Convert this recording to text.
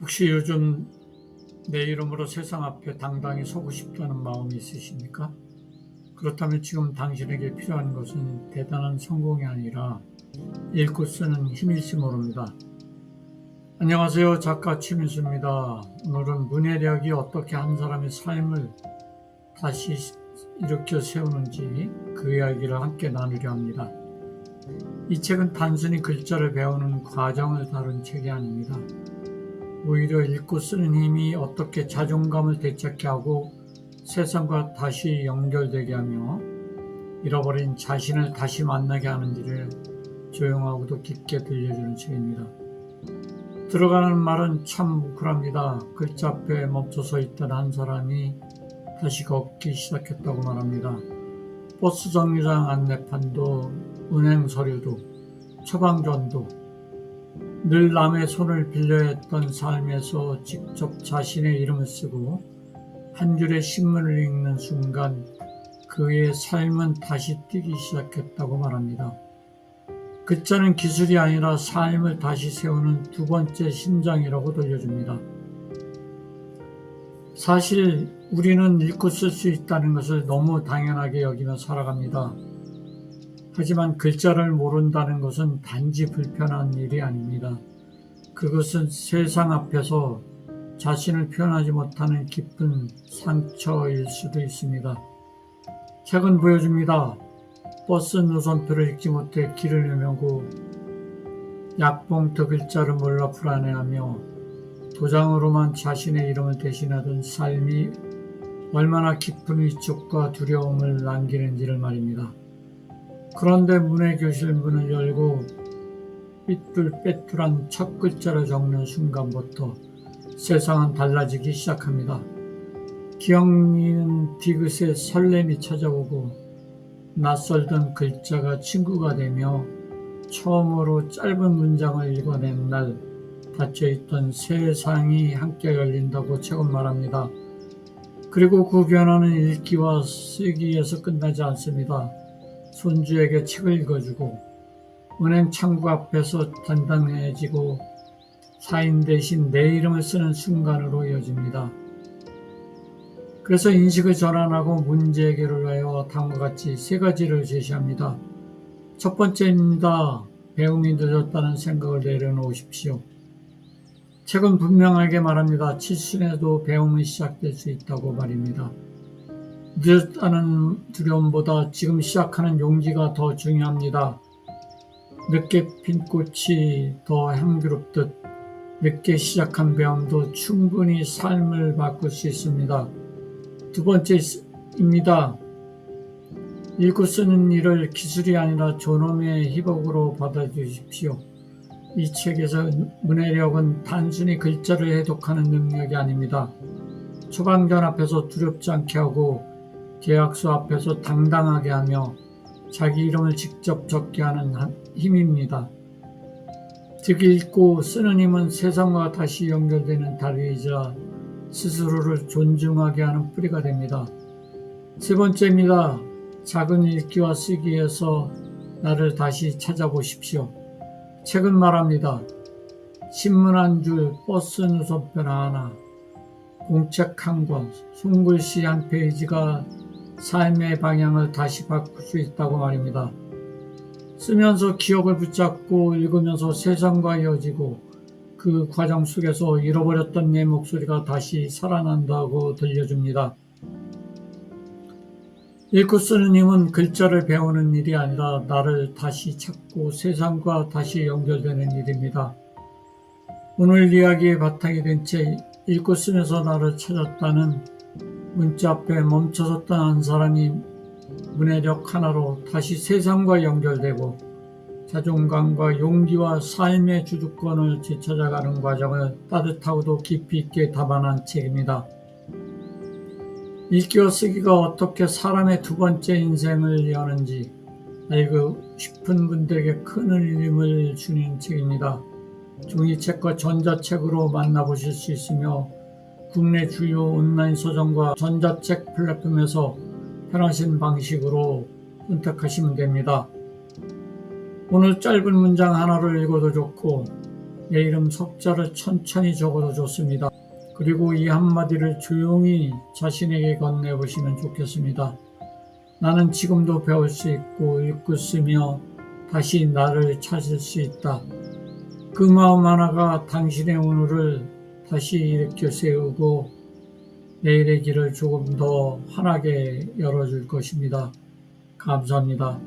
혹시 요즘 내 이름으로 세상 앞에 당당히 서고 싶다는 마음이 있으십니까? 그렇다면 지금 당신에게 필요한 것은 대단한 성공이 아니라 읽고 쓰는 힘일지 모릅니다. 안녕하세요. 작가 최민수입니다. 오늘은 문해력이 어떻게 한 사람의 삶을 다시 일으켜 세우는지 그 이야기를 함께 나누려 합니다. 이 책은 단순히 글자를 배우는 과정을 다룬 책이 아닙니다. 오히려 읽고 쓰는 힘이 어떻게 자존감을 되찾게 하고 세상과 다시 연결되게 하며 잃어버린 자신을 다시 만나게 하는지를 조용하고도 깊게 들려주는 책입니다. 들어가는 말은 참 뭉클합니다. 글자 앞에 멈춰서 있던 한 사람이 다시 걷기 시작했다고 말합니다. 버스 정류장 안내판도 은행 서류도 처방전도 늘 남의 손을 빌려야 했던 삶에서 직접 자신의 이름을 쓰고 한 줄의 신문을 읽는 순간 그의 삶은 다시 뛰기 시작했다고 말합니다. 글자는 기술이 아니라 삶을 다시 세우는 두 번째 심장이라고 들려줍니다. 사실 우리는 읽고 쓸 수 있다는 것을 너무 당연하게 여기며 살아갑니다. 하지만 글자를 모른다는 것은 단지 불편한 일이 아닙니다. 그것은 세상 앞에서 자신을 표현하지 못하는 깊은 상처일 수도 있습니다. 책은 보여줍니다. 버스 노선표를 읽지 못해 길을 헤매고 약봉투 글자를 몰라 불안해하며 도장으로만 자신의 이름을 대신하던 삶이 얼마나 깊은 위축과 두려움을 남기는지를 말입니다. 그런데 문해교실 문을 열고 삐뚤빼뚤한 첫 글자를 적는 순간부터 세상은 달라지기 시작합니다. 기억니는 디귿의 설렘이 찾아오고 낯설던 글자가 친구가 되며 처음으로 짧은 문장을 읽어낸 날 닫혀있던 세상이 함께 열린다고 책은 말합니다. 그리고 그 변화는 읽기와 쓰기에서 끝나지 않습니다. 손주에게 책을 읽어주고 은행 창구 앞에서 단단해지고 사인 대신 내 이름을 쓰는 순간으로 이어집니다. 그래서 인식을 전환하고 문제 해결을 위하여 다음과 같이 세 가지를 제시합니다. 첫 번째입니다. 배움이 늦었다는 생각을 내려놓으십시오. 책은 분명하게 말합니다. 칠순에도 배움이 시작될 수 있다고 말입니다. 늦었다는 두려움보다 지금 시작하는 용기가 더 중요합니다. 늦게 핀 꽃이 더 향기롭듯 늦게 시작한 배움도 충분히 삶을 바꿀 수 있습니다. 두 번째입니다. 읽고 쓰는 일을 기술이 아니라 존엄의 희복으로 받아주십시오. 이 책에서 문해력은 단순히 글자를 해독하는 능력이 아닙니다. 처방전 앞에서 두렵지 않게 하고 계약서 앞에서 당당하게 하며 자기 이름을 직접 적게 하는 힘입니다. 즉 읽고 쓰는 힘은 세상과 다시 연결되는 다리이자 스스로를 존중하게 하는 뿌리가 됩니다. 세 번째입니다. 작은 읽기와 쓰기에서 나를 다시 찾아보십시오. 책은 말합니다. 신문 한 줄, 버스 노선표 하나, 공책 한 권, 손글씨 한 페이지가 삶의 방향을 다시 바꿀 수 있다고 말입니다. 쓰면서 기억을 붙잡고 읽으면서 세상과 이어지고 그 과정 속에서 잃어버렸던 내 목소리가 다시 살아난다고 들려줍니다. 읽고 쓰는 힘은 글자를 배우는 일이 아니라 나를 다시 찾고 세상과 다시 연결되는 일입니다. 오늘 이야기의 바탕이 된 책 읽고 쓰면서 나를 찾았다는 문자 앞에 멈춰섰던 한 사람이 문해력 하나로 다시 세상과 연결되고 자존감과 용기와 삶의 주도권을 되찾아가는 과정을 따뜻하고도 깊이 있게 담아낸 책입니다. 읽기와 쓰기가 어떻게 사람의 두 번째 인생을 여는지 알고 싶은 분들에게 큰 울림을 주는 책입니다. 종이책과 전자책으로 만나보실 수 있으며 국내 주요 온라인 서점과 전자책 플랫폼에서 편하신 방식으로 선택하시면 됩니다. 오늘 짧은 문장 하나를 읽어도 좋고 내 이름 석자를 천천히 적어도 좋습니다. 그리고 이 한마디를 조용히 자신에게 건네보시면 좋겠습니다. 나는 지금도 배울 수 있고 읽고 쓰며 다시 나를 찾을 수 있다. 그 마음 하나가 당신의 오늘을 다시 일으켜 세우고 내일의 길을 조금 더 환하게 열어줄 것입니다. 감사합니다.